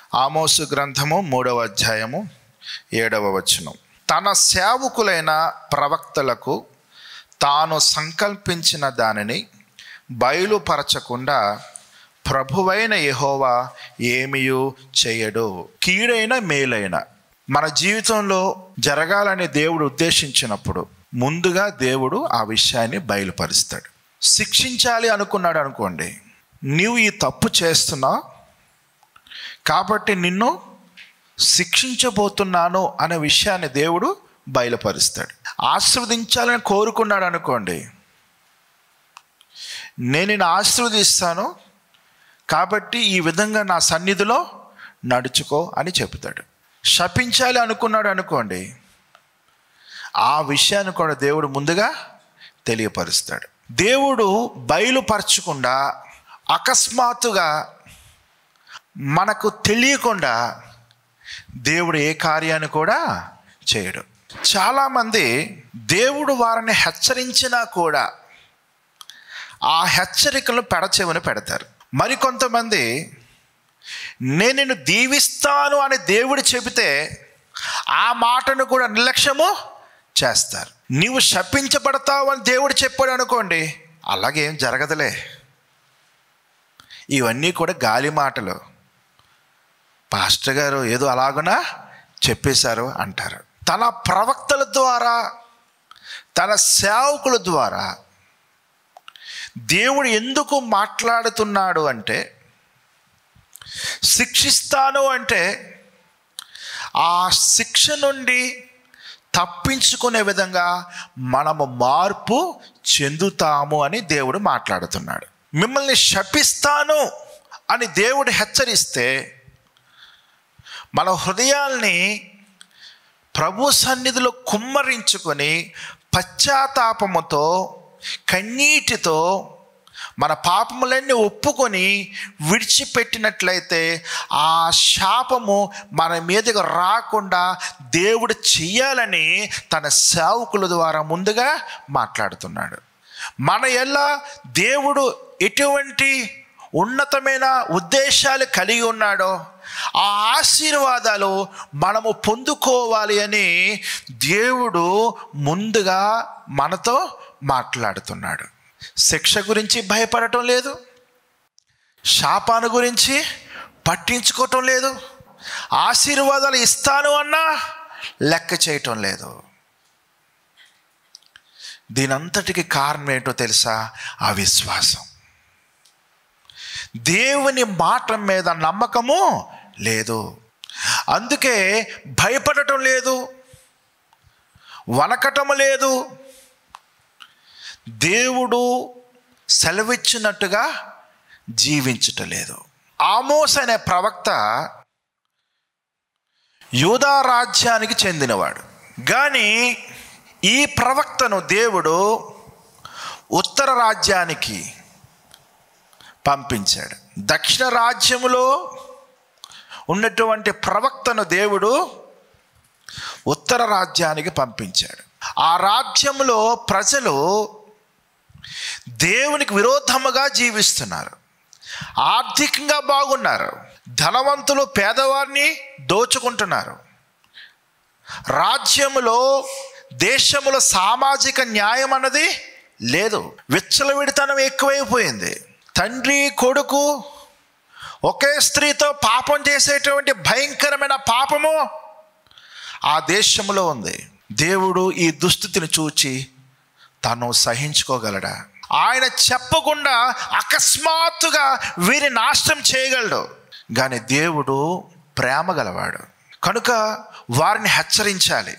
ఆమోసు గ్రంథము 3వ అధ్యాయము 7వ వచనం. తన సేవకులైన ప్రవక్తలకు తాను సంకల్పించిన దానిని బయలుపరచకుండా ప్రభువైన యెహోవా ఏమీయూ చేయడు. కీడైన మేలైన మన జీవితంలో జరగాలని దేవుడు ఉద్దేశించినప్పుడు ముందుగా దేవుడు ఆ విషయాన్ని బయలుపరుస్తాడు. శిక్షించాలి అనుకున్నాడు అనుకోండి, నీవు ఈ తప్పు చేస్తున్నావు కాబట్టి నిన్ను శిక్షించబోతున్నాను అనే విషయాన్ని దేవుడు బయలుపరుస్తాడు. ఆశీర్వదించాలని కోరుకున్నాడు అనుకోండి, నేను నిన్ను ఆశీర్వదిస్తాను కాబట్టి ఈ విధంగా నా సన్నిధిలో నడుచుకో అని చెప్తాడు. శపించాలి అనుకున్నాడు అనుకోండి, ఆ విషయాన్ని కూడా దేవుడు ముందుగా తెలియపరుస్తాడు. దేవుడు బయలుపరచకుండా అకస్మాత్తుగా మనకు తెలియకుండా దేవుడు ఏ కార్యాన్ని కూడా చేయడు. చాలామంది దేవుడు వారిని హెచ్చరించినా కూడా ఆ హెచ్చరికలు పెడచెవిన పెడతారు. మరికొంతమంది నేను నిన్ను దీవిస్తాను అని దేవుడు చెబితే ఆ మాటను కూడా నిర్లక్ష్యము చేస్తారు. నీవు శపించబడతావు అని దేవుడు చెప్పాడు అనుకోండి, అలాగేం జరగదులే, ఇవన్నీ కూడా గాలి మాటలు, పాస్టర్ గారు ఏదో అలాగునా చెప్పేశారు అంటారు. తన ప్రవక్తల ద్వారా, తన సేవకుల ద్వారా దేవుడు ఎందుకు మాట్లాడుతున్నాడు అంటే, శిక్షిస్తాను అంటే ఆ శిక్ష నుండి తప్పించుకునే విధంగా మనము మార్పు చెందుతాము అని దేవుడు మాట్లాడుతున్నాడు. మిమ్మల్ని శపిస్తాను అని దేవుడు హెచ్చరిస్తే మన హృదయాల్ని ప్రభు సన్నిధిలో కుమ్మరించుకొని పశ్చాత్తాపముతో కన్నీటితో మన పాపములన్నీ ఒప్పుకొని విడిచిపెట్టినట్లయితే ఆ శాపము మన మీదకి రాకుండా దేవుడు చెయ్యాలని తన సేవకుల ద్వారా ముందుగా మాట్లాడుతున్నాడు. మన ఎలా దేవుడు ఎటువంటి ఉన్నతమైన ఉద్దేశాలు కలిగి ఉన్నాడో ఆ ఆశీర్వాదాలు మనము పొందుకోవాలి అని దేవుడు ముందుగా మనతో మాట్లాడుతున్నాడు. శిక్ష గురించి భయపడటం లేదు, శాపాను గురించి పట్టించుకోవటం లేదు, ఆశీర్వాదాలు ఇస్తాను అన్నా లెక్క చేయటం లేదు. దీనంతటికి కారణం ఏంటో తెలుసా? అవిశ్వాసం. దేవుని మాట మీద నమ్మకము లేదు. అందుకే భయపడటం లేదు, వణకటం లేదు, దేవుడు సెలవిచ్చినట్టుగా జీవించటం లేదు. ఆమోస్ అనే ప్రవక్త యూదా రాజ్యానికి చెందినవాడు. కానీ ఈ ప్రవక్తను దేవుడు ఉత్తర రాజ్యానికి పంపించాడు. దక్షిణ రాజ్యములో ఉన్నటువంటి ప్రవక్తను దేవుడు ఉత్తర రాజ్యానికి పంపించాడు. ఆ రాజ్యంలో ప్రజలు దేవునికి విరోధముగా జీవిస్తున్నారు, ఆర్థికంగా బాగున్నారు, ధనవంతులు పేదవారిని దోచుకుంటున్నారు. రాజ్యములో దేశములో సామాజిక న్యాయం అన్నది లేదు, విచ్చలవిడితనం ఎక్కువైపోయింది. తండ్రి కొడుకు ఒకే స్త్రీతో పాపం చేసేటువంటి భయంకరమైన పాపము ఆ దేశంలో ఉంది. దేవుడు ఈ దుస్థితిని చూచి తను సహించుకోగలడా? ఆయన చెప్పకుండా అకస్మాత్తుగా వీరిని నాశనం చేయగలడు. కానీ దేవుడు ప్రేమ గలవాడు కనుక వారిని హెచ్చరించాలి.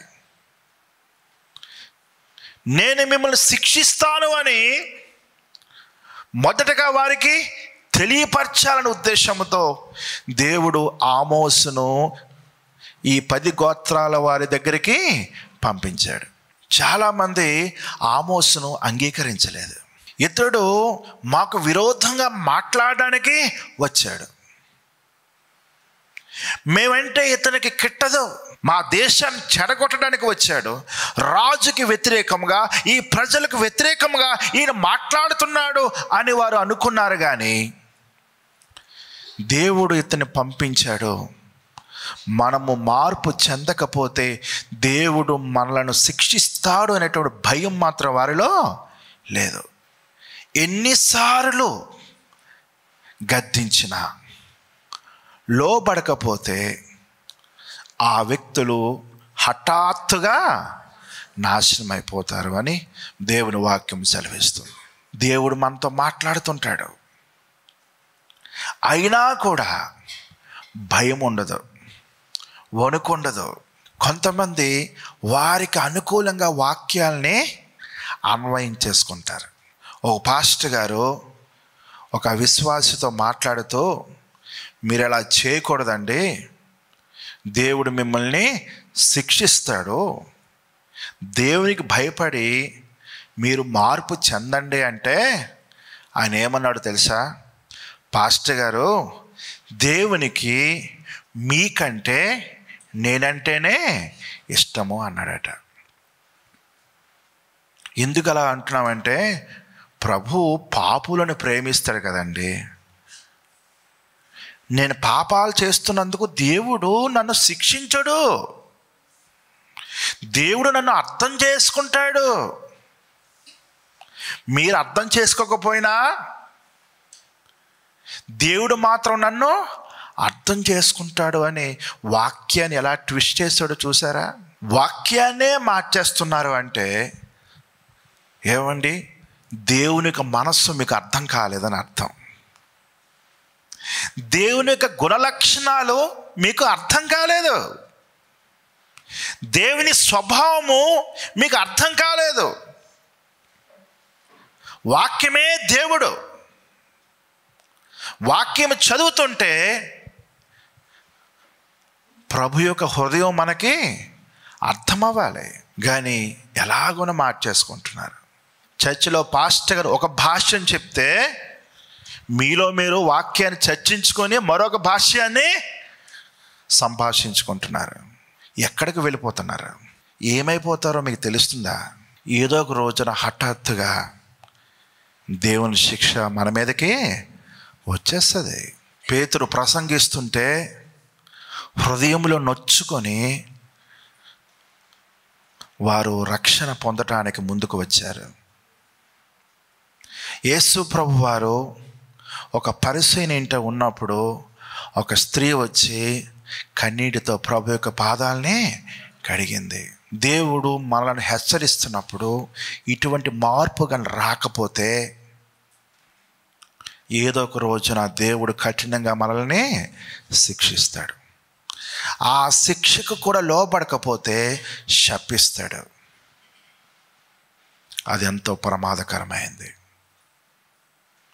నేను మిమ్మల్ని శిక్షిస్తాను అని మొదటగా వారికి తెలియపరచాలనే ఉద్దేశంతో దేవుడు ఆమోసును ఈ 10 గోత్రాల వారి దగ్గరికి పంపించాడు. చాలామంది ఆమోసును అంగీకరించలేదు. ఇతడు మాకు విరోధంగా మాట్లాడడానికి వచ్చాడు, మేమంటే ఇతనికి కిట్టదు, మా దేశాన్ని చెడగొట్టడానికి వచ్చాడు, రాజుకి వ్యతిరేకంగా ఈ ప్రజలకు వ్యతిరేకంగా ఈయన మాట్లాడుతున్నాడు అని వారు అనుకున్నారు. కానీ దేవుడు ఇతన్ని పంపించాడు. మనము మార్పు చెందకపోతే దేవుడు మనలను శిక్షిస్తాడు అనేటువంటి భయం మాత్రం వారిలో లేదు. ఎన్నిసార్లు గద్దించినా లోబడకపోతే ఆ వ్యక్తులు హఠాత్తుగా నాశనం అయిపోతారు అని దేవుని వాక్యం సెలవిస్తుంది. దేవుడు మనతో మాట్లాడుతుంటాడు, అయినా కూడా భయం ఉండదు, వణుకుండదు. కొంతమంది వారికి అనుకూలంగా వాక్యాలని అన్వయించేసుకుంటారు. ఒక పాస్టర్ గారు ఒక విశ్వాసితో మాట్లాడుతూ, మీరు అలా చేయకూడదండి, దేవుడు మిమ్మల్ని శిక్షిస్తాడు, దేవునికి భయపడి మీరు మార్పు చెందండి అంటే ఆయన ఏమన్నాడు తెలుసా? పాస్టర్ గారు, దేవునికి మీకంటే నేనంటేనే ఇష్టము అన్నాడట. ఎందుకు అలా అంటున్నామంటే, ప్రభు పాపులను ప్రేమిస్తాడు కదండి. నేను పాపాలు చేస్తున్నందుకు దేవుడు నన్ను శిక్షించడు, దేవుడు నన్ను అర్థం చేసుకుంటాడు. మీరు అర్థం చేసుకోకపోయినా దేవుడు మాత్రం నన్ను అర్థం చేసుకుంటాడు అని వాక్యాన్ని ఎలా ట్విస్ట్ చేస్తాడో చూసారా? వాక్యాన్నే మార్చేస్తున్నారు అంటే ఏమండి, దేవుని యొక్క మనస్సు మీకు అర్థం కాలేదని అర్థం. దేవుని యొక్క గుణలక్షణాలు మీకు అర్థం కాలేదు, దేవుని స్వభావము మీకు అర్థం కాలేదు. వాక్యమే దేవుడు. వాక్యం చదువుతుంటే ప్రభు యొక్క హృదయం మనకి అర్థమవ్వాలి, కానీ ఎలాగోనో మార్చేసుకుంటున్నారు. చర్చిలో పాస్టర్ గారు ఒక భాష్యం చెప్తే మీలో మీరు వాక్యాన్ని చర్చించుకొని మరొక భాష్యాన్ని సంభాషించుకుంటున్నారు. ఎక్కడికి వెళ్ళిపోతున్నారు? ఏమైపోతారో మీకు తెలుస్తుందా? ఏదో ఒక రోజున హఠాత్తుగా దేవుని శిక్ష మన మీదకి వచ్చేస్తుంది. పేతురు ప్రసంగిస్తుంటే హృదయంలో నొచ్చుకొని వారు రక్షణ పొందటానికి ముందుకు వచ్చారు. యేసు ప్రభు వారు ఒక పరిసయ్యుని ఇంట ఉన్నప్పుడు ఒక స్త్రీ వచ్చి కన్నీటితో ప్రభు యొక్క పాదాలని కడిగింది. దేవుడు మనల్ని హెచ్చరిస్తున్నప్పుడు ఇటువంటి మార్పు కానీ రాకపోతే ఏదో ఒక రోజున దేవుడు కఠినంగా మనల్ని శిక్షిస్తాడు. ఆ శిక్షకు కూడా లోబడకపోతే శపిస్తాడు. అది ఎంతో ప్రమాదకరమైంది.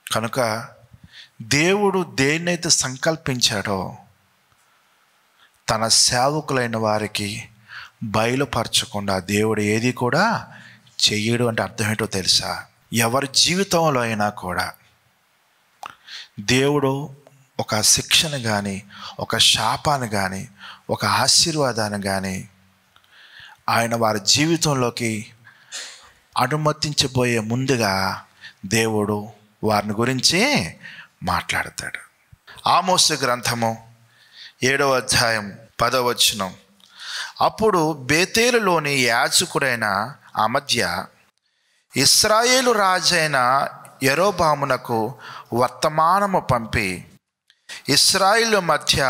కనుక దేవుడు దేన్నైతే సంకల్పించాడో తన సేవకులైన వారికి బయలుపరచకుండా దేవుడు ఏది కూడా చెయ్యడు. అంటే అర్థం ఏంటో తెలుసా? ఎవరి జీవితంలో అయినా కూడా దేవుడు ఒక శిక్షను కానీ, ఒక శాపాన్ని కానీ, ఒక ఆశీర్వాదాన్ని కానీ ఆయన వారి జీవితంలోకి అనుమతించబోయే ముందుగా దేవుడు వారిని గురించి మాట్లాడతాడు. ఆమోసు గ్రంథము 7వ అధ్యాయం 10వ వచనం. అప్పుడు బేతేలులోని యాజకుడైన అమధ్య ఇశ్రాయేలు రాజైన యరొబామునకు వర్తమానము పంపి, ఇశ్రాయేలు మధ్య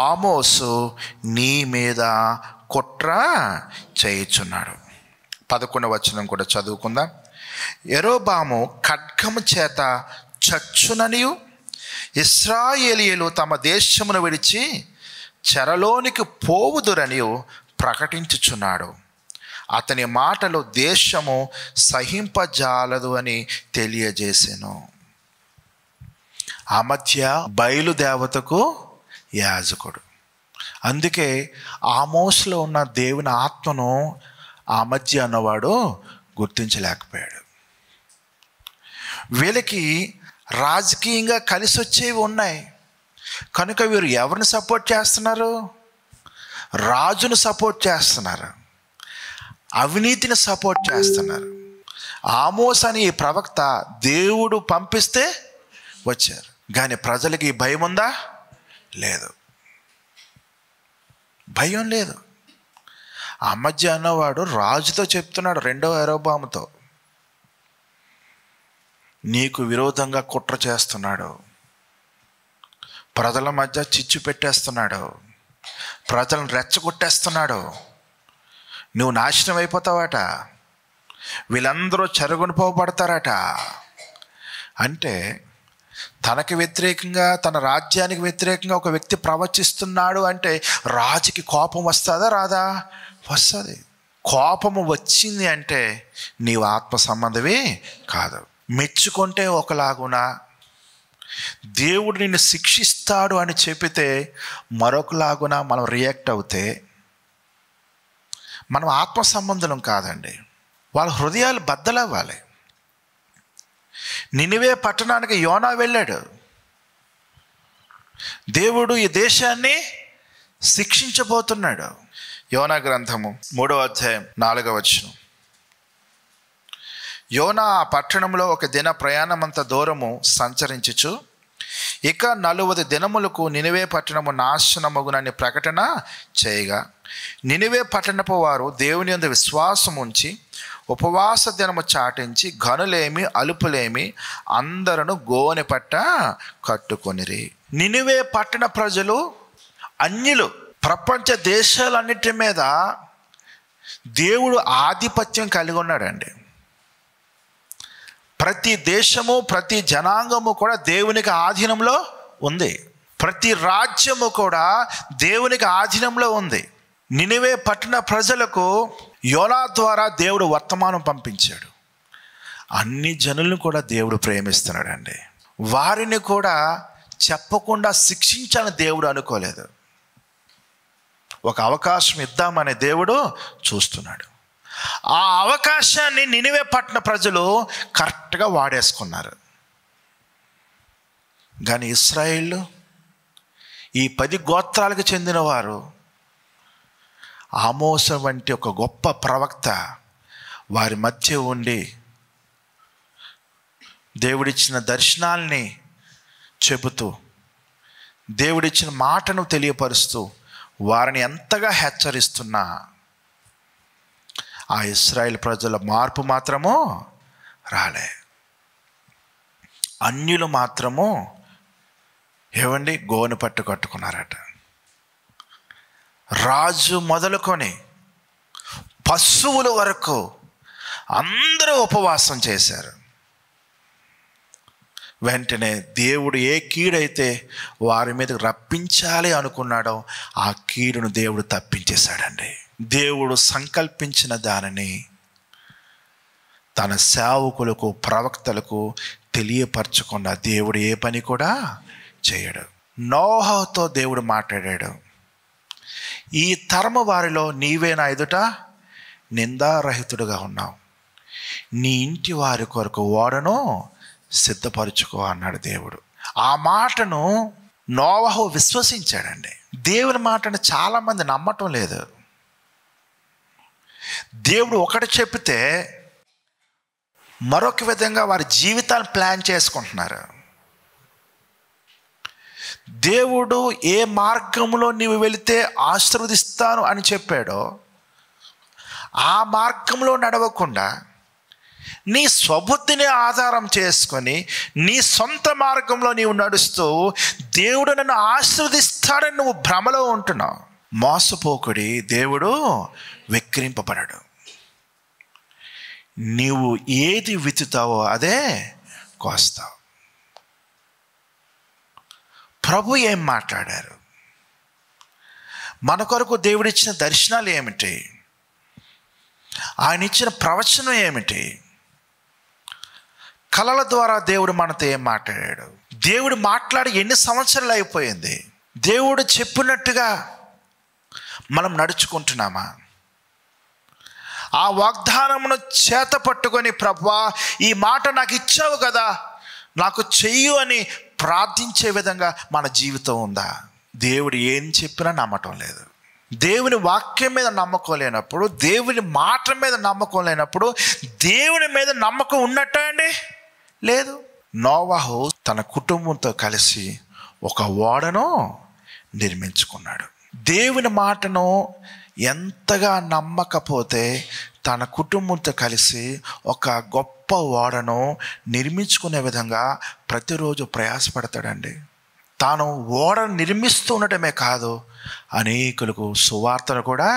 ఆమోసు నీ మీద కుట్ర చేయుచున్నాడు. 11వ వచనం కూడా చదువుకుందాం. యరొబాము ఖడ్గము చేత చచ్చుననియు ఇశ్రాయేలీయులు తమ దేశమును విడిచి చెరలోనికి పోవుదురనియు ప్రకటించుచున్నాడు. అతని మాటలు దేశము సహింపజాలదు అని తెలియజేసెను. అమధ్య బయలుదేవతకు యాజకుడు. అందుకే ఆమోసులో ఉన్న దేవుని ఆత్మను అమధ్య అన్నవాడు గుర్తించలేకపోయాడు. వీళ్ళకి రాజకీయంగా కలిసి వచ్చేవి ఉన్నాయి కనుక వీరు ఎవరిని సపోర్ట్ చేస్తున్నారు? రాజును సపోర్ట్ చేస్తున్నారు, అవినీతిని సపోర్ట్ చేస్తున్నారు. ఆమోస్ అని ఈ ప్రవక్త దేవుడు పంపిస్తే వచ్చారు. కానీ ప్రజలకి ఈ భయం ఉందా? లేదు, భయం లేదు. అమజ్య అన్నవాడు రాజుతో చెప్తున్నాడు, రెండవ యరొబాముతో, నీకు విరోధంగా కుట్ర చేస్తున్నాడు, ప్రజల మధ్య చిచ్చు పెట్టేస్తున్నాడు, ప్రజలను రెచ్చగొట్టేస్తున్నాడు, నువ్వు నాశనం అయిపోతావట, వీళ్ళందరూ చెరగొనిపోబడతారట. అంటే తనకి వ్యతిరేకంగా, తన రాజ్యానికి వ్యతిరేకంగా ఒక వ్యక్తి ప్రవచిస్తున్నాడు అంటే రాజుకి కోపం వస్తుందా? రాదా? వస్తుంది. కోపము వచ్చింది అంటే నీవు ఆత్మ సంబంధమే కాదు. మెచ్చుకుంటే ఒకలాగునా, దేవుడు నిన్ను శిక్షిస్తాడు అని చెప్పితే మరొకలాగునా మనం రియాక్ట్ అవుతే మనం ఆత్మ సంబంధం కాదండి. వాళ్ళ హృదయాలు బద్దలవ్వాలి. నినివే పట్టణానికి యోనా వెళ్ళాడు. దేవుడు ఈ దేశాన్ని శిక్షించబోతున్నాడు. యోనా గ్రంథము 3వ అధ్యాయం 4వ వచనం. యోనా ఆ పట్టణంలో ఒక దిన ప్రయాణమంత దూరము సంచరించుచు, ఇక 40 దినములకు నినివే పట్టణము నాశనమగునని ప్రకటన చేయగా, నినివే పట్టణపు వారు దేవుని యందు విశ్వాసం ఉంచి ఉపవాస దినము చాటించి గనులేమి అలుపులేమి అందరూ గోనె పట్ట కట్టుకొనిరి. నినివే పట్టణ ప్రజలు అన్యులు. ప్రపంచ దేశాలన్నిటి మీద దేవుడు ఆధిపత్యం కలిగి ఉన్నాడండి. ప్రతి దేశము, ప్రతి జనాంగము కూడా దేవునికి ఆధీనంలో ఉంది. ప్రతి రాజ్యము కూడా దేవునికి ఆధీనంలో ఉంది. నినివే పట్టణ ప్రజలకు యోనా ద్వారా దేవుడు వర్తమానం పంపించాడు. అన్ని జనులను కూడా దేవుడు ప్రేమిస్తున్నాడండి. వారిని కూడా చెప్పకుండా శిక్షించాలని దేవుడు అనుకోలేదు. ఒక అవకాశం ఇద్దామని దేవుడు చూస్తున్నాడు. ఆ అవకాశాన్ని నినివే పట్టణ ప్రజలు కరెక్ట్గా వాడేసుకున్నారు. కానీ ఇశ్రాయేలు, ఈ 10 గోత్రాలకు చెందిన వారు, ఆమోసు వంటి ఒక గొప్ప ప్రవక్త వారి మధ్య ఉండి దేవుడిచ్చిన దర్శనాల్ని చెబుతూ, దేవుడిచ్చిన మాటను తెలియపరుస్తూ వారిని ఎంతగా హెచ్చరిస్తున్నా ఆ ఇశ్రాయేల్ ప్రజల మార్పు మాత్రము రాలే. అన్యులు మాత్రము ఏవండి గోనె పట్టు కట్టుకున్నారట. రాజు మొదలుకొని పశువుల వరకు అందరూ ఉపవాసం చేశారు. వెంటనే దేవుడు ఏ కీడైతే వారి మీద రప్పించాలి అనుకున్నాడో ఆ కీడును దేవుడు తప్పించేశాడండి. దేవుడు సంకల్పించిన దానిని తన సేవకులకు, ప్రవక్తలకు తెలియపరచకుండా దేవుడు ఏ పని కూడా చేయడు. నోహతో దేవుడు మాట్లాడాడు, ఈ తరము వారిలో నీవే నా ఎదుట నిందారహితుడుగా ఉన్నావు, నీ ఇంటి వారి కొరకు ఓడను సిద్ధపరచుకో అన్నాడు దేవుడు. ఆ మాటను నోవహు విశ్వసించాడండి. దేవుని మాటను చాలామంది నమ్మటం లేదు. దేవుడు ఒకటి చెప్తే మరొక విధంగా వారి జీవితాన్ని ప్లాన్ చేసుకుంటున్నారు. దేవుడు ఏ మార్గంలో నీవు వెళితే ఆశీర్వదిస్తాను అని చెప్పాడో ఆ మార్గంలో నడవకుండా నీ స్వబుద్ధిని ఆధారం చేసుకొని నీ సొంత మార్గంలో నీవు నడుస్తూ దేవుడు నన్ను ఆశీర్వదిస్తాడని నువ్వు భ్రమలో ఉంటున్నావు. మోసపోకుడి, దేవుడు వెక్కిరింపబడడు. నీవు ఏది విత్తుతావో అదే కోస్తావు. ప్రభు ఏం మాట్లాడారు? మన కొరకు దేవుడిచ్చిన దర్శనాలు ఏమిటి? ఆయన ఇచ్చిన ప్రవచనం ఏమిటి? కళల ద్వారా దేవుడు మనతో ఏం మాట్లాడాడు? దేవుడు మాట్లాడి ఎన్ని సంవత్సరాలు అయిపోయింది? దేవుడు చెప్పినట్టుగా మనం నడుచుకుంటున్నామా? ఆ వాగ్దానమును చేత పట్టుకొని, ప్రభువా ఈ మాట నాకు ఇచ్చావు కదా, నాకు చెయ్యు అని ప్రార్థించే విధంగా మన జీవితం ఉందా? దేవుడు ఏం చెప్పినా నమ్మటం లేదు. దేవుని వాక్యం మీద నమ్మకం లేనప్పుడు, దేవుని మాట మీద నమ్మకం లేనప్పుడు దేవుని మీద నమ్మకం ఉన్నట్ట అండి? లేదు. నోవహు తన కుటుంబంతో కలిసి ఒక ఓడను నిర్మించుకున్నాడు. దేవుని మాటను ఎంతగా నమ్మకపోతే తన కుటుంబంతో కలిసి ఒక గొప్ప ఓడను నిర్మించుకునే విధంగా ప్రతిరోజు ప్రయాసపడతాడండి. తాను ఓడను నిర్మిస్తూ ఉండటమే కాదు, అనేకులకు సువార్తను కూడా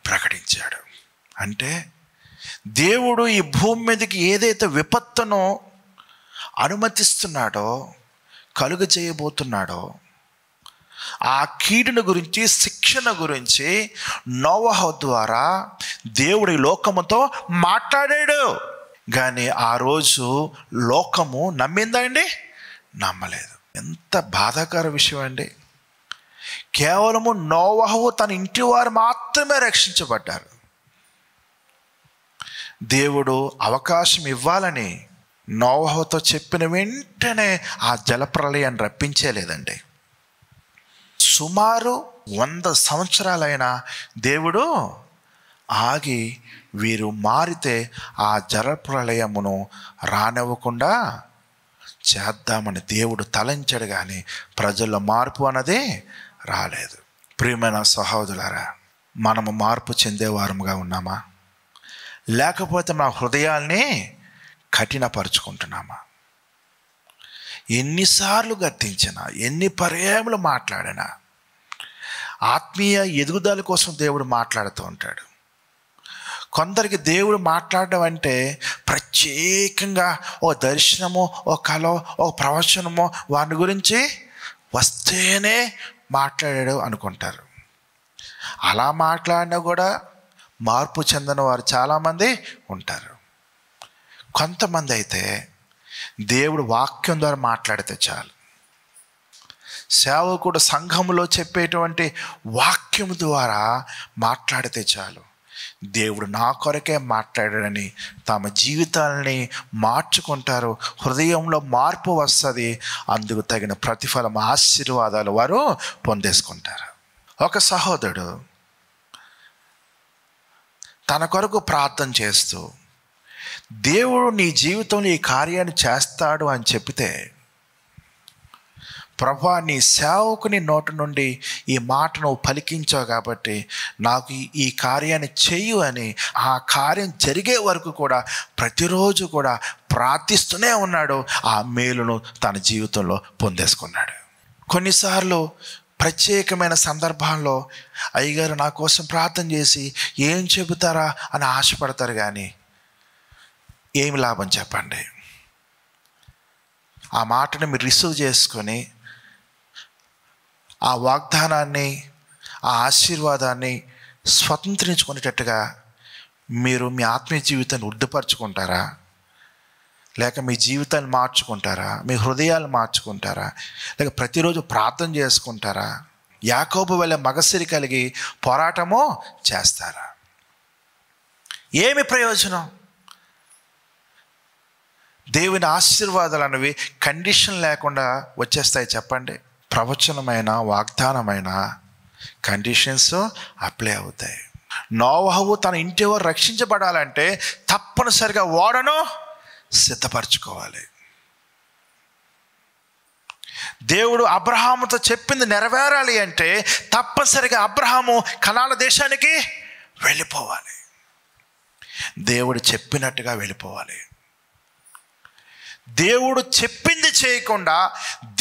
ప్రకటించాడు. అంటే దేవుడు ఈ భూమి మీదకి ఏదైతే విపత్తును అనుమతిస్తున్నాడో, కలుగ చేయబోతున్నాడో, ఆ కీడును గురించి, శిక్షణ గురించి నోవహు ద్వారా దేవుడి లోకముతో మాట్లాడాడు. కానీ ఆ రోజు లోకము నమ్మిందా అండి? నమ్మలేదు. ఎంత బాధాకర విషయం అండి. కేవలము నోవహు తన ఇంటి వారు మాత్రమే రక్షించబడ్డారు. దేవుడు అవకాశం ఇవ్వాలని నోవహుతో చెప్పిన వెంటనే ఆ జలప్రళయాన్ని రప్పించేలేదండి. సుమారు 100 సంవత్సరాలైనా దేవుడు ఆగి వీరు మారితే ఆ జలప్రళయమును రానివ్వకుండా చేద్దామని దేవుడు తలంచాడు. కానీ ప్రజల్లో మార్పు అన్నది రాలేదు. ప్రియమైన సహోదరులారా, మనము మార్పు చెందేవారముగా ఉన్నామా? లేకపోతే మన హృదయాల్ని కఠినపరుచుకుంటున్నామా? ఎన్నిసార్లు గద్దించినా, ఎన్ని పర్యాయములు మాట్లాడినా ఆత్మీయ ఎదుగుదల కోసం దేవుడు మాట్లాడుతూ ఉంటాడు. కొందరికి దేవుడు మాట్లాడడం అంటే ప్రత్యేకంగా ఓ దర్శనమో, ఓ కలో, ఓ ప్రవచనమో వారి గురించి వస్తేనే మాట్లాడాడు అనుకుంటారు. అలా మాట్లాడినా కూడా మార్పు చెందిన వారు చాలామంది ఉంటారు. కొంతమంది అయితే దేవుడు వాక్యం ద్వారా మాట్లాడితే చాలు, సేవకుడు సంఘములో చెప్పేటువంటి వాక్యం ద్వారా మాట్లాడితే చాలు, దేవుడు నా కొరకే మాట్లాడాడని తమ జీవితాలని మార్చుకుంటారు. హృదయంలో మార్పు వస్తుంది. అందుకు తగిన ప్రతిఫలం, ఆశీర్వాదాలు వారు పొందేసుకుంటారు. ఒక సహోదరుడు తన కొరకు ప్రార్థన చేస్తూ దేవుడు నీ జీవితంలో ఈ కార్యాన్ని చేస్తాడు అని చెప్తే, ప్రభువా నీ సేవకుని నోటి నుండి ఈ మాటను పలికించావు కాబట్టి నాకు ఈ కార్యాన్ని చెయ్యు అని ఆ కార్యం జరిగే వరకు కూడా ప్రతిరోజు కూడా ప్రార్థిస్తూనే ఉన్నాడు. ఆ మేలును తన జీవితంలో పొందేసుకున్నాడు. కొన్నిసార్లు ప్రత్యేకమైన సందర్భాల్లో అయ్యగారు నా కోసం ప్రార్థన చేసి ఏం చెబుతారా అని ఆశపడతారు. కానీ ఏమి లాభం చెప్పండి? ఆ మాటను మీరు రిసీవ్ చేసుకొని ఆ వాగ్దానాన్ని, ఆ ఆశీర్వాదాన్ని స్వతంత్రించుకునేటట్టుగా మీరు మీ ఆత్మీయ జీవితాన్ని వృద్ధిపరచుకుంటారా? లేక మీ జీవితాన్ని మార్చుకుంటారా? మీ హృదయాలు మార్చుకుంటారా? లేక ప్రతిరోజు ప్రార్థన చేసుకుంటారా? యాకోబు వలె మగసిరి కలిగి పోరాటమో చేస్తారా? ఏమి ప్రయోజనం? దేవుని ఆశీర్వాదాలు అనేవి కండిషన్ లేకుండా వచ్చేస్తాయి చెప్పండి. ప్రవచనమైన, వాగ్దానమైన కండిషన్స్ అప్లై అవుతాయి. నోవహు తన ఇంటి వారు రక్షించబడాలంటే తప్పనిసరిగా ఓడను సిద్ధపరచుకోవాలి. దేవుడు అబ్రహాముతో చెప్పింది నెరవేరాలి అంటే తప్పనిసరిగా అబ్రహాము కనాను దేశానికి వెళ్ళిపోవాలి. దేవుడు చెప్పినట్టుగా వెళ్ళిపోవాలి. దేవుడు చెప్పింది చేయకుండా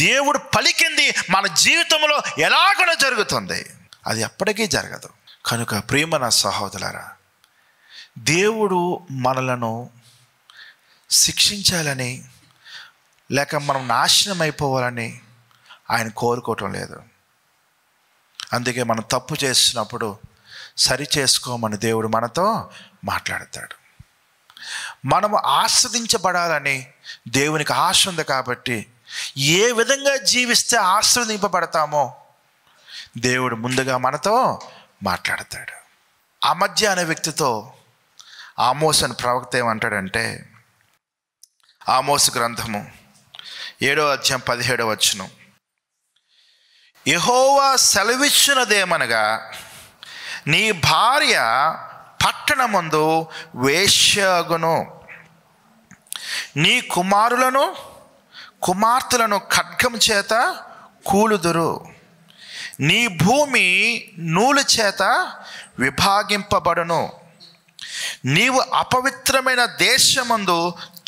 దేవుడు పలికింది మన జీవితంలో ఎలాగో జరుగుతుంది. అది ఎప్పటికీ జరగదు. కనుక ప్రియమైన సహోదరులారా, దేవుడు మనలను శిక్షించాలని లేక మనం నాశనం అయిపోవాలని ఆయన కోరుకోవటం లేదు. అందుకే మనం తప్పు చేసినప్పుడు సరి చేసుకోమని దేవుడు మనతో మాట్లాడతాడు. మనము ఆస్వాదించబడాలని దేవునికి ఆశ ఉంది కాబట్టి ఏ విధంగా జీవిస్తే ఆస్వాదింపబడతామో దేవుడు ముందుగా మనతో మాట్లాడతాడు. అమధ్య అనే వ్యక్తితో ఆమోస్ అని ప్రవక్త ఏమంటాడంటే, ఆమోసు గ్రంథము 7వ అధ్యాయం 17వ వచనం, యెహోవా సెలవిచ్చినదేమనగా నీ భార్య పట్టణమందు వేశ్యగును, నీ కుమారులను కుమార్తెలను ఖడ్గం చేత కూలుదురు, నీ భూమి నూలు చేత విభాగింపబడును, నీవు అపవిత్రమైన దేశమందు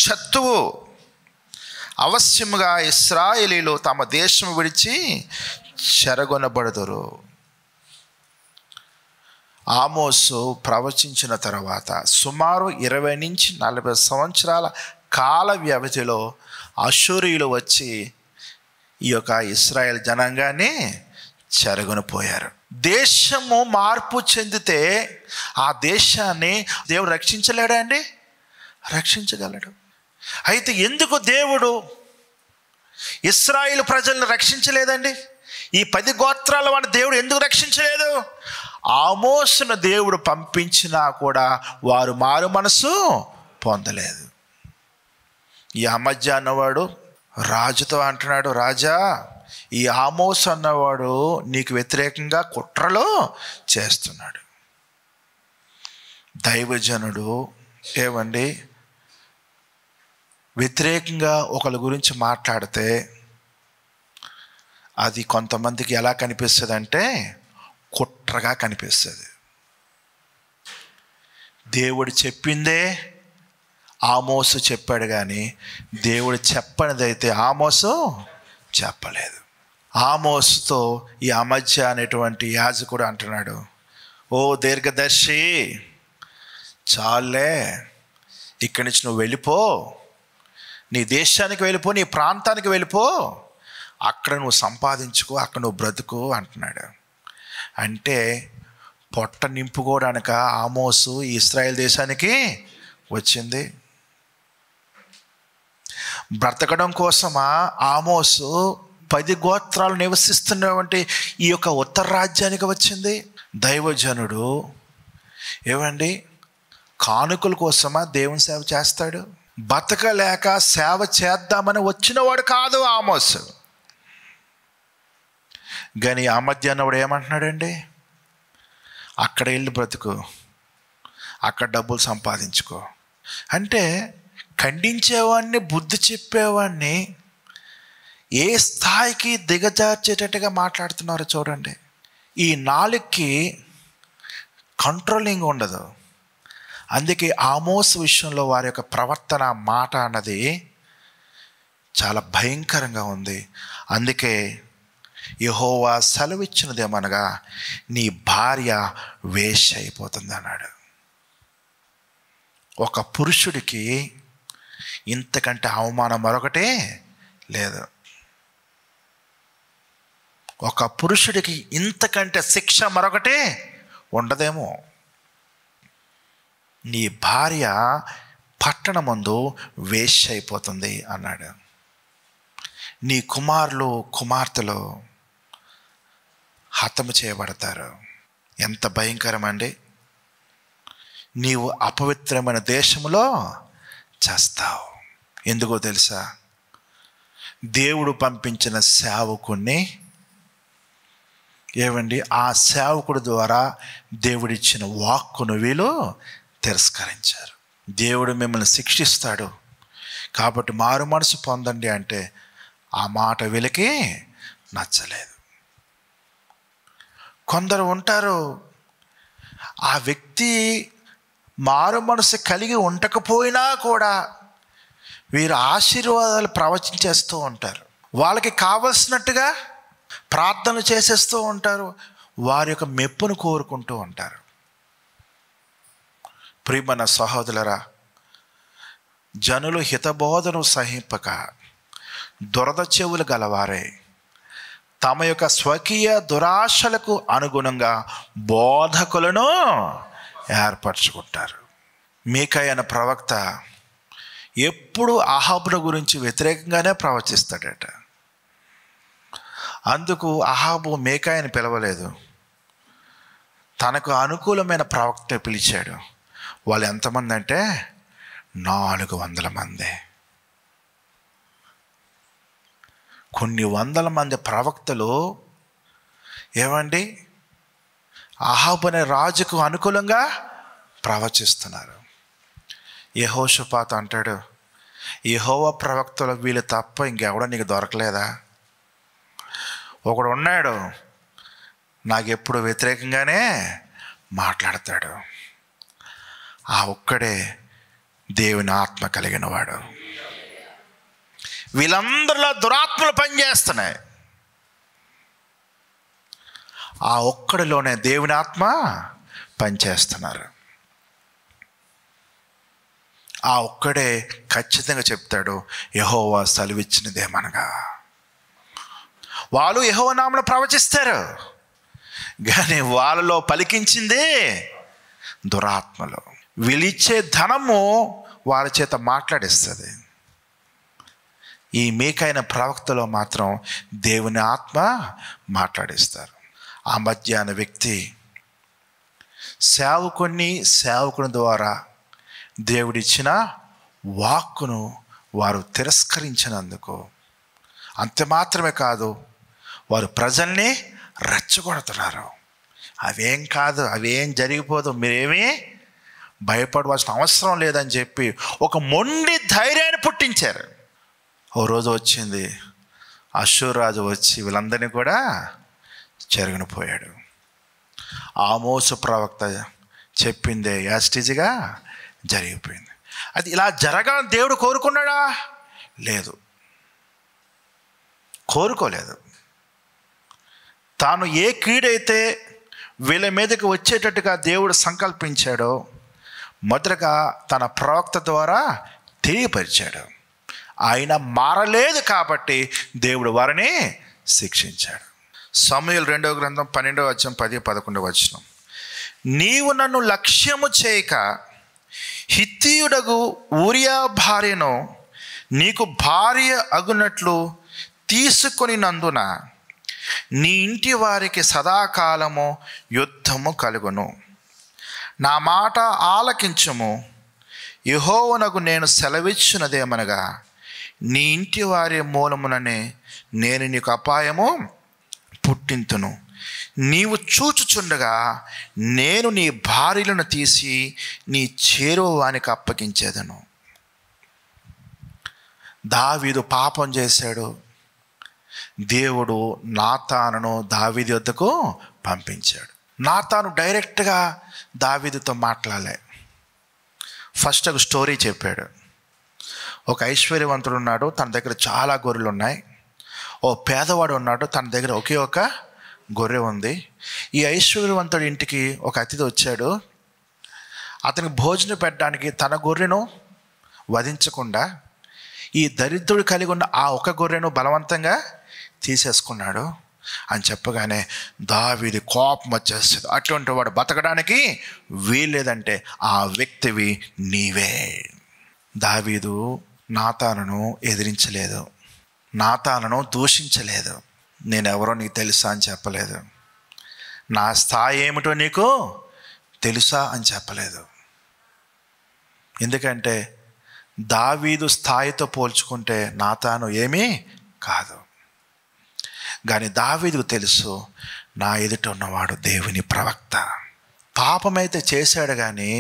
చత్తువు. అవశ్యముగా ఇశ్రాయేలీలు తమ దేశం విడిచి చెరగొనబడుదురు. ఆమోసు ప్రవచించిన తర్వాత సుమారు 20 నుంచి 40 సంవత్సరాల కాల వ్యవధిలో అష్షూరీయులు వచ్చి ఈ యొక్క ఇశ్రాయేల్ జనాంగాన్ని చెరగొనిపోయారు. దేశము మార్పు చెందితే ఆ దేశాన్ని దేవుడు రక్షించలేడా అండి? రక్షించగలడు. అయితే ఎందుకు దేవుడు ఇశ్రాయేలు ప్రజలను రక్షించలేదండి? ఈ 10 గోత్రాల వాడిని దేవుడు ఎందుకు రక్షించలేదు? ఆమోసును దేవుడు పంపించినా కూడా వారు మారు మనసు పొందలేదు. ఈ అమజ్యా అన్నవాడు రాజుతో అంటున్నాడు, రాజా, ఈ ఆమోసు అన్నవాడు నీకు వ్యతిరేకంగా కుట్రలో చేస్తున్నాడు. దైవజనుడు ఏమండి వ్యతిరేకంగా ఒకరి గురించి మాట్లాడితే అది కొంతమందికి ఎలా కనిపిస్తుంది అంటే కుట్రగా కనిపిస్తుంది. దేవుడు చెప్పిందే ఆమోసు చెప్పాడు, కానీ దేవుడు చెప్పనిదైతే ఆమోసు చెప్పలేదు. ఆమోసుతో ఈ అమజ్యా అనేటువంటి యాజకుడు అంటున్నాడు, ఓ దీర్ఘదర్శి, చాలే, ఇక్కడి నుంచి నువ్వు వెళ్ళిపో, నీ దేశానికి వెళ్ళిపో, నీ ప్రాంతానికి వెళ్ళిపో, అక్కడ నువ్వు సంపాదించుకో, అక్కడ నువ్వు బ్రతుకు అంటున్నాడు. అంటే పొట్ట నింపుకోవడానిక ఆమోసు ఇశ్రాయేల్ దేశానికి వచ్చింది? బ్రతకడం కోసమా ఆమోసు 10 గోత్రాలు నివసిస్తున్నటువంటి ఈ యొక్క ఉత్తర రాజ్యానికి వచ్చింది? దైవజనుడు ఏమండి కానుకల కోసమా దేవుని సేవ చేస్తాడు? బతకలేక సేవ చేద్దామని వచ్చినవాడు కాదు ఆమోసు. కానీ ఆ మధ్య అన్నవాడు ఏమంటున్నాడండి, అక్కడ వెళ్ళి బ్రతుకు, అక్కడ డబ్బులు సంపాదించుకో అంటే ఖండించేవాడిని, బుద్ధి చెప్పేవాడిని ఏ స్థాయికి దిగజార్చేటట్టుగా మాట్లాడుతున్నారో చూడండి. ఈ నాలుగుకి కంట్రోలింగ్ ఉండదు. అందుకే ఆమోసు విషయంలో వారి యొక్క ప్రవర్తన, మాట అన్నది చాలా భయంకరంగా ఉంది. అందుకే యెహోవా సెలవిచ్చినదేమనగా నీ భార్య వేశ్య అయిపోతుంది అన్నాడు. ఒక పురుషుడికి ఇంతకంటే అవమానం మరొకటే లేదు. ఒక పురుషుడికి ఇంతకంటే శిక్ష మరొకటే ఉండదేమో. నీ భార్య పట్టణమందు వేశ్య అయిపోతుంది అన్నాడు. నీ కుమారులు, కుమార్తెలు హతము చేయబడతారు. ఎంత భయంకరమండి! నీవు అపవిత్రమైన దేశంలో చేస్తావు. ఎందుకో తెలుసా? దేవుడు పంపించిన సేవకుణ్ణి ఏమండి ఆ సేవకుడి ద్వారా దేవుడిచ్చిన వాక్కును వీళ్ళు తిరస్కరించారు. దేవుడు మిమ్మల్ని శిక్షిస్తాడు కాబట్టి మారు మనసు పొందండి అంటే ఆ మాట వీళ్ళకి నచ్చలేదు. కొందరు ఉంటారు, ఆ వ్యక్తి మారు మనసు కలిగి ఉండకపోయినా కూడా వీరు ఆశీర్వాదాలు ప్రవచించేస్తూ ఉంటారు. వాళ్ళకి కావలసినట్టుగా ప్రార్థనలు చేసేస్తూ ఉంటారు. వారి యొక్క మెప్పును కోరుకుంటూ ఉంటారు. ప్రియమైన సహోదరులారా, జనులు హితబోధను సహింపక దురద చెవులు గలవారే తమ యొక్క స్వకీయ దురాశలకు అనుగుణంగా బోధకులను ఏర్పరచుకుంటారు. మీకాయ అనే ప్రవక్త ఎప్పుడు అహాబుల గురించి వ్యతిరేకంగానే ప్రవచిస్తాడట. అందుకు అహాబు మేకాయని పిలవలేదు, తనకు అనుకూలమైన ప్రవక్త పిలిచాడు. వాళ్ళు ఎంతమంది అంటే 400 మంది. కొన్ని వందల మంది ప్రవక్తలు ఏమండి అహాబు అనే రాజుకు అనుకూలంగా ప్రవచిస్తున్నారు. యెహోషాపాతు అంటాడు, యెహోవా ప్రవక్తలు వీళ్ళు తప్ప ఇంకెవడో నీకు దొరకలేదా? ఒకడు ఉన్నాడు, నాకు ఎప్పుడు వ్యతిరేకంగానే మాట్లాడతాడు. ఆ ఒక్కడే దేవుని ఆత్మ కలిగిన వాడు. వీళ్ళందరిలో దురాత్మలు పనిచేస్తున్నాయి. ఆ ఒక్కడిలోనే దేవుని ఆత్మ పనిచేస్తున్నారు. ఆ ఒక్కడే ఖచ్చితంగా చెప్తాడు, యెహోవా సెలవిచ్చినదేమనగా. వాళ్ళు యెహోవా నామమున ప్రవచిస్తారు, కానీ వాళ్ళలో పలికించింది దురాత్మలు. వీళ్ళిచ్చే ధనము వాళ్ళ చేత మాట్లాడిస్తుంది. ఈ మీకైన ప్రవక్తలో మాత్రం దేవుని ఆత్మ మాట్లాడిస్తారు. ఆ మధ్యాహ్న వ్యక్తి సేవకుని ద్వారా దేవుడిచ్చిన వాక్కును వారు తిరస్కరించినందుకు, అంత మాత్రమే కాదు, వారు ప్రజల్ని రెచ్చగొడుతున్నారు. అవేం కాదు, అవేం జరిగిపోదు, మీరేమీ భయపడవలసిన అవసరం లేదని చెప్పి ఒక మొండి ధైర్యాన్ని పుట్టించారు. ఓ రోజు వచ్చింది, అష్షూరు రాజు వచ్చి వీళ్ళందరినీ కూడా చెరగనిపోయాడు. ఆమోసు ప్రవక్త చెప్పిందే యాస్టిజ్గా జరిగిపోయింది. అది ఇలా జరగాలని దేవుడు కోరుకున్నాడా? లేదు, కోరుకోలేదు. తాను ఏ కీడైతే వీళ్ళ మీదకి వచ్చేటట్టుగా దేవుడు సంకల్పించాడో మొదటగా తన ప్రవక్త ద్వారా తెలియపరిచాడు. ఆయన మారలేదు కాబట్టి దేవుడు వారిని శిక్షించాడు. సమూయేలు 2వ గ్రంథం 12వ అధ్యాయం 10-11 వచనం. నీవు నన్ను లక్ష్యము చేయక హిత్తీయుడగు ఊరియా భార్యను నీకు భార్య అగునట్లు తీసుకొని నందున నీ ఇంటి వారికి సదాకాలము యుద్ధము కలుగును. నా మాట ఆలకించుము. యెహోవానగు నేను సెలవిచ్చినదేమనగా, నీ ఇంటి వారి మూలముననే నేను నీకు అపాయము పుట్టింతును. నీవు చూచుచుండగా నేను నీ భార్యలను తీసి నీ చేరువానికి అప్పగించేదను. దావీదు పాపం చేశాడు. దేవుడు నాతానును దావీదు వద్దకు పంపించాడు. నాతాను డైరెక్ట్గా దావీదుతో మాట్లాడలే. ఫస్ట్ ఒక స్టోరీ చెప్పాడు. ఒక ఐశ్వర్యవంతుడు ఉన్నాడు, తన దగ్గర చాలా గొర్రెలు ఉన్నాయి. ఓ పేదవాడు ఉన్నాడు, తన దగ్గర ఒకే ఒక గొర్రె ఉంది. ఈ ఐశ్వర్యవంతుడి ఇంటికి ఒక అతిథి వచ్చాడు. అతనికి భోజనం పెట్టడానికి తన గొర్రెను వధించకుండా ఈ దరిద్రుడు కలిగి ఉన్న ఆ ఒక గొర్రెను బలవంతంగా తీసేసుకున్నాడు అని చెప్పగానే దావీదు కోపం వచ్చేస్తుంది. అటువంటి వాడు బతకడానికి వీల్లేదంటే ఆ వ్యక్తివి నీవే. దావీదు నాతానును ఎదిరించలేదు, నాతానును దూషించలేదు. నేనెవరో నీకు తెలుసా అని చెప్పలేదు, నా స్థాయి ఏమిటో నీకు తెలుసా అని చెప్పలేదు. ఎందుకంటే దావీదు స్థాయితో పోల్చుకుంటే నాతాను ఏమీ కాదు. కానీ దావీదుకు తెలుసు, నా ఎదుట ఉన్నవాడు దేవుని ప్రవక్త. పాపమైతే చేశాడు, కానీ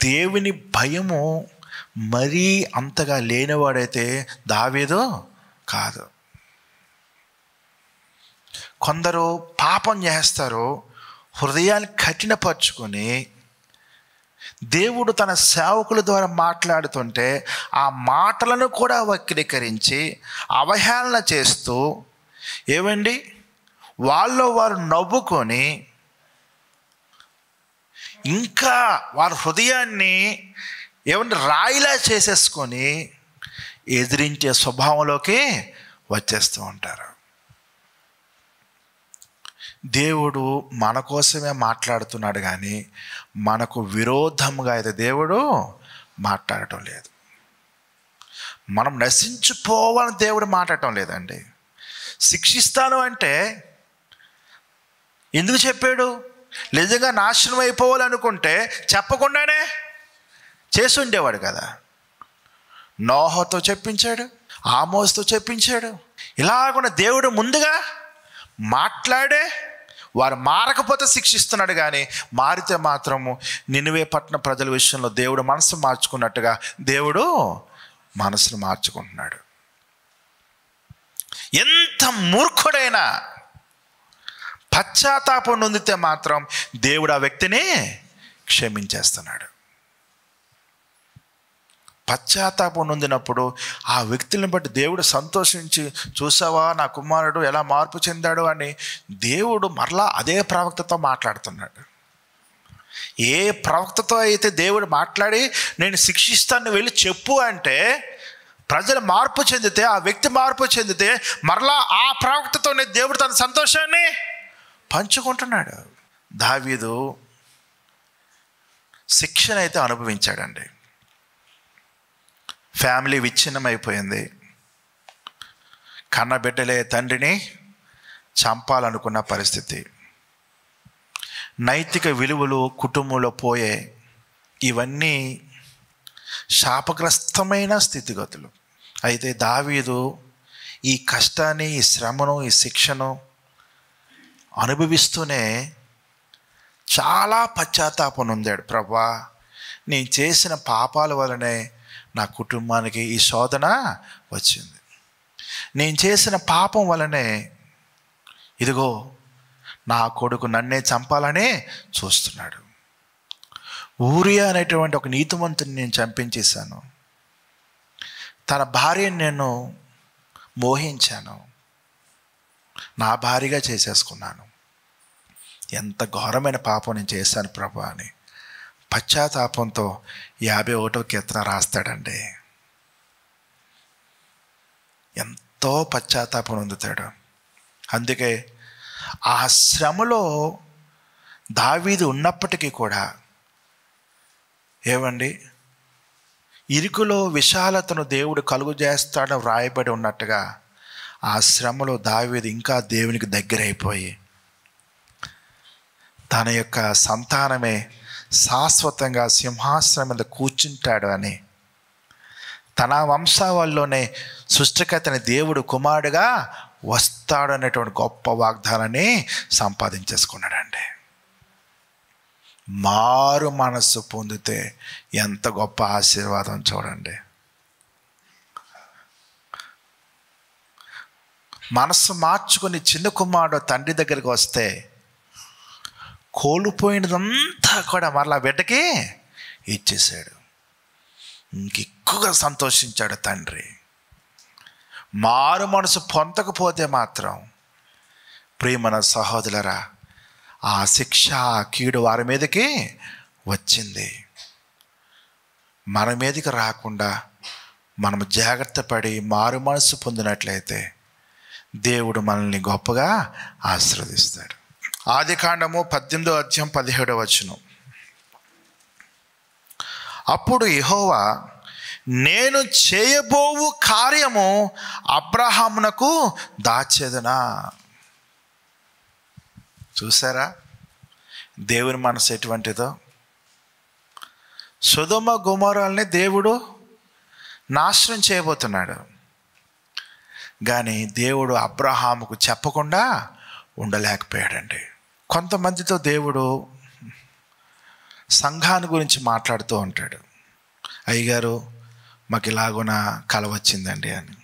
దేవుని భయము మరీ అంతగా లేనివాడైతే దావీదు కాదు. కొందరు పాపం చేస్తారు, హృదయాన్ని కఠినపరుచుకొని దేవుడు తన సేవకుల ద్వారా మాట్లాడుతుంటే ఆ మాటలను కూడా వక్రీకరించి అవహేళన చేస్తూ ఏమండి వాళ్ళలో వారు నవ్వుకొని ఇంకా వారి హృదయాన్ని ఏమంటే రాయిలా చేసేసుకొని ఎదిరించే స్వభావంలోకి వచ్చేస్తూ ఉంటారు. దేవుడు మన కోసమే మాట్లాడుతున్నాడు, కానీ మనకు విరోధంగా అయితే దేవుడు మాట్లాడటం లేదు. మనం నశించిపోవాలని దేవుడు మాట్లాడటం లేదండి. శిక్షిస్తాను అంటే ఎందుకు చెప్పాడు? నిజంగా నాశనం అయిపోవాలనుకుంటే చెప్పకుండానే చేసి ఉండేవాడు కదా. నోహతో చెప్పించాడు, ఆమోస్తో చెప్పించాడు. ఇలాగున్న దేవుడు ముందుగా మాట్లాడే వారు మారకపోతే శిక్షిస్తున్నాడు, కానీ మారితే మాత్రము నినివే పట్టణ ప్రజల విషయంలో దేవుడు మనసు మార్చుకున్నట్టుగా దేవుడు మనసును మార్చుకుంటున్నాడు. ఎంత మూర్ఖుడైనా పశ్చాత్తాపం నొందితే మాత్రం దేవుడు ఆ వ్యక్తిని క్షమించేస్తున్నాడు. పశ్చాత్తాపం నొందినప్పుడు ఆ వ్యక్తులను బట్టి దేవుడు సంతోషించి, చూసావా నా కుమారుడు ఎలా మార్పు చెందాడు అని దేవుడు మరలా అదే ప్రవక్తతో మాట్లాడుతున్నాడు. ఏ ప్రవక్తతో అయితే దేవుడు మాట్లాడి నేను శిక్షిస్తాను వెళ్ళి చెప్పు అంటే, ప్రజలు మార్పు చెందితే, ఆ వ్యక్తి మార్పు చెందితే మరలా ఆ ప్రవక్తతోనే దేవుడు తన సంతోషాన్ని పంచుకుంటున్నాడు. దావీదు శిక్షణ అయితే అనుభవించాడండి. ఫ్యామిలీ విచ్ఛిన్నమైపోయింది. కన్నబిడ్డలే తండ్రిని చంపాలనుకున్న పరిస్థితి, నైతిక విలువలు కుటుంబంలో పోయే, ఇవన్నీ శాపగ్రస్తమైన స్థితిగతులు. అయితే దావీదు ఈ కష్టాన్ని, ఈ శ్రమను, ఈ శిక్షను అనుభవిస్తూనే చాలా పశ్చాత్తాపం నొందాడు. ప్రభువా, నేను చేసిన పాపాల వలనే నా కుటుంబానికి ఈ శోధన వచ్చింది. నేను చేసిన పాపం వలనే ఇదిగో నా కొడుకు నన్నే చంపాలనే చూస్తున్నాడు. ఊరియా అనేటువంటి ఒక నీతిమంతుని నేను చంపించేశాను. తన భార్యను నేను మోహించాను, నా భార్యగా చేసేసుకున్నాను. ఎంత ఘోరమైన పాపం నేను చేశాను ప్రభా అని పశ్చాత్తాపంతో 51వ కీర్తన రాస్తాడండి. ఎంతో పశ్చాత్తాపం పొందుతాడు. అందుకే ఆ శ్రమలో దావీదు ఉన్నప్పటికీ కూడా ఏమండి, ఇరుకులో విశాలతను దేవుడు కలుగు చేస్తాడని వ్రాయబడి ఉన్నట్టుగా ఆ శ్రమలో దావీదు ఇంకా దేవునికి దగ్గరైపోయి తన యొక్క సంతానమే శాశ్వతంగా సింహాసనం మీద కూర్చుంటాడు అని, తన వంశావళిలోనే సృష్టికర్తని దేవుడు కుమారుడుగా వస్తాడు అనేటువంటి గొప్ప వాగ్దానాన్ని సంపాదించేసుకున్నాడండి. మారు మనస్సు పొందితే ఎంత గొప్ప ఆశీర్వాదం చూడండి. మనస్సు మార్చుకుని చిన్న కుమారుడు తండ్రి దగ్గరికి వస్తే కోల్పోయినదంతా కూడా మరలా బిడ్డకి ఇచ్చేసాడు. ఇంకెక్కువగా సంతోషించాడు తండ్రి. మారు మనసు పొందకపోతే మాత్రం ప్రియమైన సహోదరులారా, ఆ శిక్ష, ఆ కీడు వారి మీదకి వచ్చింది. మన మీదకి రాకుండా మనం జాగ్రత్త పడి మారు మనసు పొందినట్లయితే దేవుడు మనల్ని గొప్పగా ఆశీర్వదిస్తాడు. ఆదికాండము 18వ అధ్యాయం 17వ వచనం. అప్పుడు యెహోవా, నేను చేయబోవు కార్యము అబ్రహామునకు దాచెదనా. చూసారా దేవుని మనసు ఎటువంటిదో? సొదొమ గొమొర్రాల్ని దేవుడు నాశనం చేయబోతున్నాడు, కానీ దేవుడు అబ్రహాముకు చెప్పకుండా ఉండలేకపోయాడండి. కొంతమందితో దేవుడు సంఘాన్ని గురించి మాట్లాడుతూ ఉంటాడు. అయ్యగారు, మాకు ఇలాగున కల వచ్చిందండి అని.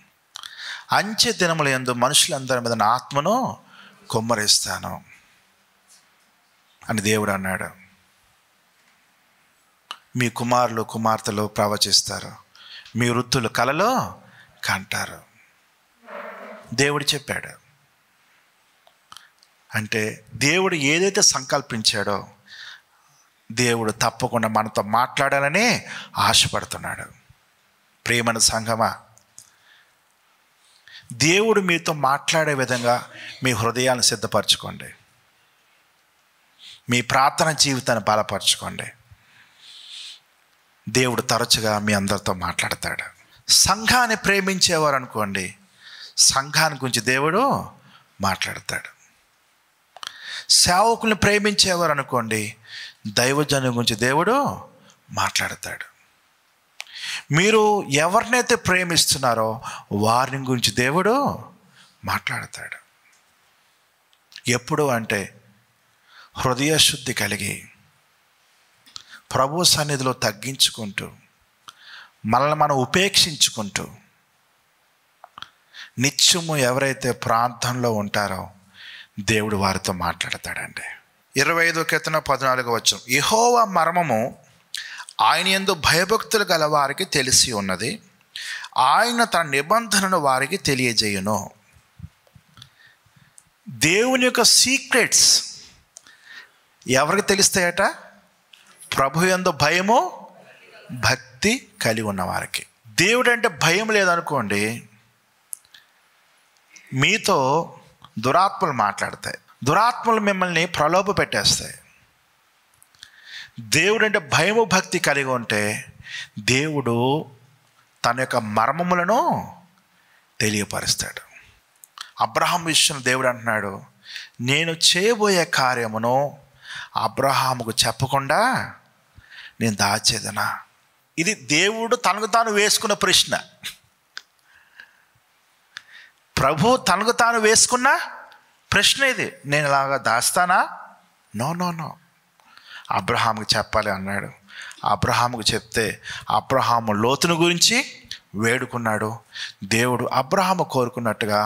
అంచె దినముల యందు మనుషులందరి మీద నా ఆత్మను కుమ్మరిస్తాను అని దేవుడు అన్నాడు. మీ కుమారులు కుమార్తెలు ప్రవచిస్తారు, మీ వృద్ధులు కలలో కంటారు. దేవుడు చెప్పాడు. అంటే దేవుడు ఏదైతే సంకల్పించాడో దేవుడు తప్పకుండా మనతో మాట్లాడాలని ఆశపడుతున్నాడు. ప్రియమైన సంఘమా, దేవుడు మీతో మాట్లాడే విధంగా మీ హృదయాన్ని సిద్ధపరచుకోండి. మీ ప్రార్థన జీవితాన్ని బలపరచుకోండి. దేవుడు తరచుగా మీ అందరితో మాట్లాడతాడు. సంఘాన్ని ప్రేమించేవారు అనుకోండి, సంఘాన్ని గురించి దేవుడు మాట్లాడతాడు. సేవకుల్ని ప్రేమించేవారు అనుకోండి, దైవజనుల గురించి దేవుడు మాట్లాడతాడు. మీరు ఎవరినైతే ప్రేమిస్తున్నారో వారిని గురించి దేవుడు మాట్లాడతాడు. ఎప్పుడు అంటే హృదయ శుద్ధి కలిగి ప్రభు సన్నిధిలో తగ్గించుకుంటూ మనల్ని మనం ఉపేక్షించుకుంటూ నిత్యము ఎవరైతే ప్రార్థనలో ఉంటారో దేవుడు వారితో మాట్లాడతాడండి. 25:14 యెహోవా మర్మము ఆయన యందు భయభక్తులు గల వారికి తెలిసి ఉన్నది, ఆయన తన నిబంధనను వారికి తెలియజేయును. దేవుని యొక్క సీక్రెట్స్ ఎవరికి తెలుస్తాయట? ప్రభు యందు భయము భక్తి కలిగి ఉన్న వారికి. దేవుడు అంటే భయం లేదనుకోండి, మీతో దురాత్మలు మాట్లాడతాయి, దురాత్మలు మిమ్మల్ని ప్రలోభ పెట్టేస్తాయి. దేవుడు అంటే భయము భక్తి కలిగి ఉంటే దేవుడు తన యొక్క మర్మములను తెలియపరుస్తాడు. అబ్రహాం విషయం దేవుడు అంటున్నాడు, నేను చేయబోయే కార్యమును అబ్రహాముకు చెప్పకుండా నేను దాచేదనా? ఇది దేవుడు తనకు తాను వేసుకున్న ప్రశ్న. ప్రభు తనకు తాను వేసుకున్న ప్రశ్న ఇది. నేను ఇలాగా దాస్తానా? నో నో నో, అబ్రహాముకు చెప్పాలి అన్నాడు. అబ్రహాముకు చెప్తే అబ్రహాము లోతును గురించి వేడుకున్నాడు. దేవుడు అబ్రహాము కోరుకున్నట్టుగా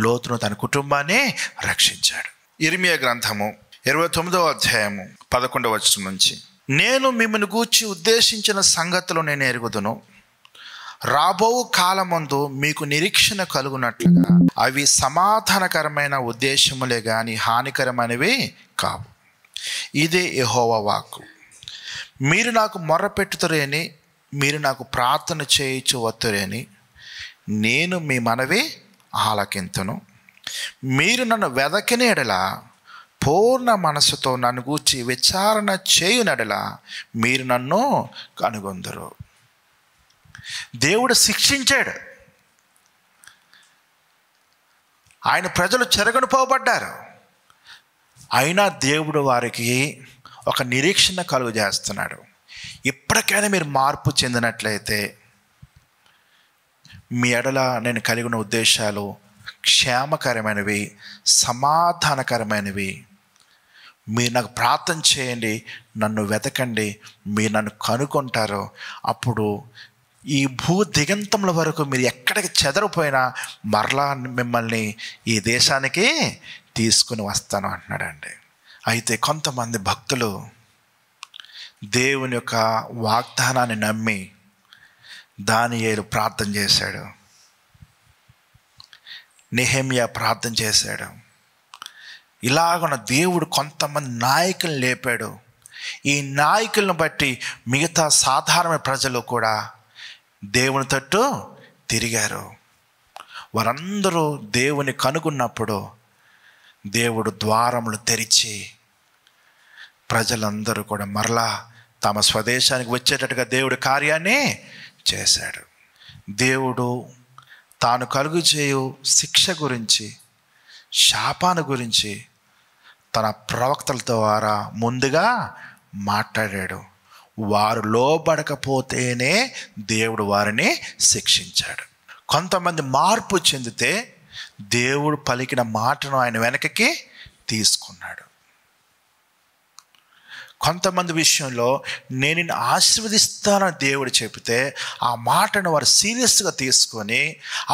లోతును తన కుటుంబాన్ని రక్షించాడు. ఇర్మియా గ్రంథము 29:11 నుంచి, నేను మిమ్మల్ని గూర్చి ఉద్దేశించిన సంగతులు నేను ఎరుగుదును, రాబో కాలమందు మీకు నిరీక్షణ కలుగునట్లుగా అవి సమాధానకరమైన ఉద్దేశములే గాని హానికరమైనవి కావు. ఇదే యెహోవా వాక్కు. మీరు నాకు మొర్రపెట్టుతురేని, మీరు నాకు ప్రార్థన చేయించు వత్తురేని, నేను మీ మనవి ఆలకింతును. మీరు నన్ను వెదకిన ఎడల, పూర్ణ మనసుతో నన్ను గూర్చి విచారణ చేయునెడల మీరు నన్ను కనుగొందురు. దేవుడు శిక్షించాడు. ఆయన ప్రజలు చెరగను పోబడ్డారు. అయినా దేవుడు వారికి ఒక నిరీక్షణ కలుగు చేస్తున్నాడు. ఇప్పటికైనా మీరు మార్పు చెందినట్లయితే మీ ఎడల నేను కలిగిన ఉద్దేశాలు క్షేమకరమైనవి, సమాధానకరమైనవి. మీరు నాకు ప్రార్థన చేయండి, నన్ను వెతకండి, మీరు నన్ను కనుక్కుంటారు. అప్పుడు ఈ భూ దిగంతముల వరకు మీరు ఎక్కడికి చెదరిపోయినా మరలా మిమ్మల్ని ఈ దేశానికి తీసుకుని వస్తాను అంటున్నాడండి. అయితే కొంతమంది భక్తులు దేవుని యొక్క వాగ్దానాన్ని నమ్మి దానియేలు ప్రార్థన చేశాడు, నెహెమ్యా ప్రార్థన చేశాడు. ఇలాగున్న దేవుడు కొంతమంది నాయకులను లేపాడు. ఈ నాయకులను బట్టి మిగతా సాధారణ ప్రజలు కూడా దేవుని తట్టు తిరిగారు. వారందరూ దేవుని కనుగొన్నప్పుడు దేవుడు ద్వారములు తెరిచి ప్రజలందరూ కూడా మరలా తమ స్వదేశానికి వచ్చేటట్టుగా దేవుడు కార్యాన్ని చేశాడు. దేవుడు తాను కలుగు చేయు శిక్ష గురించి, శాపాను గురించి తన ప్రవక్తల ద్వారా ముందుగా మాట్లాడాడు. వారు లోబడకపోతేనే దేవుడు వారిని శిక్షించాడు. కొంతమంది మార్పు చెందితే దేవుడు పలికిన మాటను ఆయన వెనకకి తీసుకున్నాడు. కొంతమంది విషయంలో నేను నిన్ను ఆశీర్వదిస్తానని దేవుడు చెబితే ఆ మాటను వారు సీరియస్గా తీసుకొని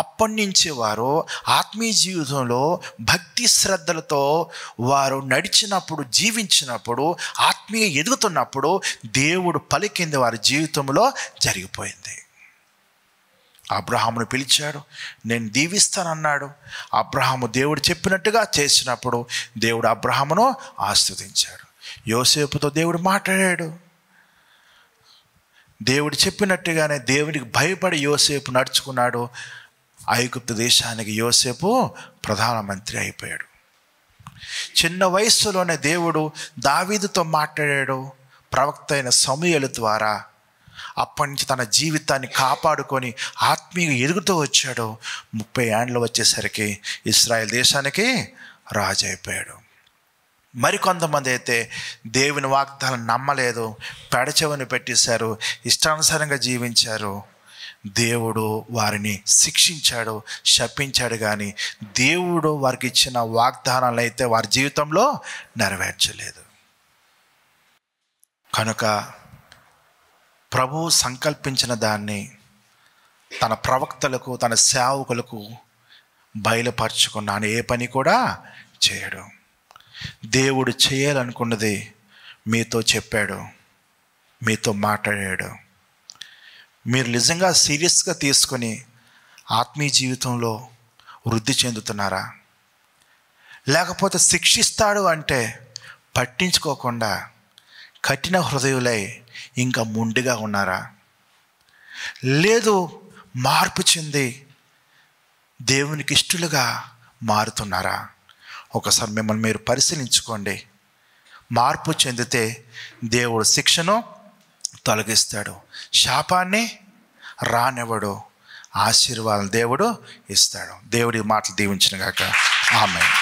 అప్పటి నుంచి వారు ఆత్మీయ జీవితంలో భక్తి శ్రద్ధలతో వారు నడిచినప్పుడు, జీవించినప్పుడు, ఆత్మీయ ఎదుగుతున్నప్పుడు దేవుడు పలికింది వారి జీవితంలో జరిగిపోయింది. అబ్రహామును పిలిచాడు, నేను దీవిస్తానన్నాడు. అబ్రహాము దేవుడు చెప్పినట్టుగా చేసినప్పుడు దేవుడు అబ్రహామును ఆశీర్వదించాడు. యోసేపుతో దేవుడు మాట్లాడాడు. దేవుడు చెప్పినట్టుగానే దేవునికి భయపడి యోసేపు నడుచుకున్నాడు. ఐగుప్తు దేశానికి యోసేపు ప్రధానమంత్రి అయిపోయాడు. చిన్న వయస్సులోనే దేవుడు దావీదుతో మాట్లాడాడు ప్రవక్త అయిన సమూయేలు ద్వారా. అప్పటి నుంచి తన జీవితాన్ని కాపాడుకొని ఆత్మీయ ఎదుగుతూ వచ్చాడు. 30 ఏళ్ళు వచ్చేసరికి ఇశ్రాయేల్ దేశానికి రాజు అయిపోయాడు. మరికొంతమంది అయితే దేవుని వాగ్దానం నమ్మలేదు, పెడచెవిని పెట్టేశారు, ఇష్టానుసారంగా జీవించారు. దేవుడు వారిని శిక్షించాడు, శపించాడు. కానీ దేవుడు వారికి ఇచ్చిన వాగ్దానాలు అయితే వారి జీవితంలో నెరవేర్చలేదు. కనుక ప్రభువు సంకల్పించిన దాన్ని తన ప్రవక్తలకు, తన సేవకులకు బయలుపరచుకున్నాను. ఏ పని కూడా చేయడు. దేవుడు చేయాలనుకున్నది మీతో చెప్పాడు, మీతో మాట్లాడాడు. మీరు నిజంగా సీరియస్గా తీసుకొని ఆత్మీయ జీవితంలో వృద్ధి చెందుతున్నారా? లేకపోతే శిక్షిస్తాడు అంటే పట్టించుకోకుండా కఠిన హృదయులై ఇంకా మొండిగా ఉన్నారా? లేదు, మార్పు చెంది దేవునికి ఇష్టలుగా మారుతున్నారా? ఒకసారి మిమ్మల్ని మీరు పరిశీలించుకోండి. మార్పు చెందితే దేవుడు శిక్షను తొలగిస్తాడు, శాపాన్ని రానివ్వడు, ఆశీర్వాదం దేవుడు ఇస్తాడు. దేవుడి మాటలు దీవించిన గాక. ఆమేన్.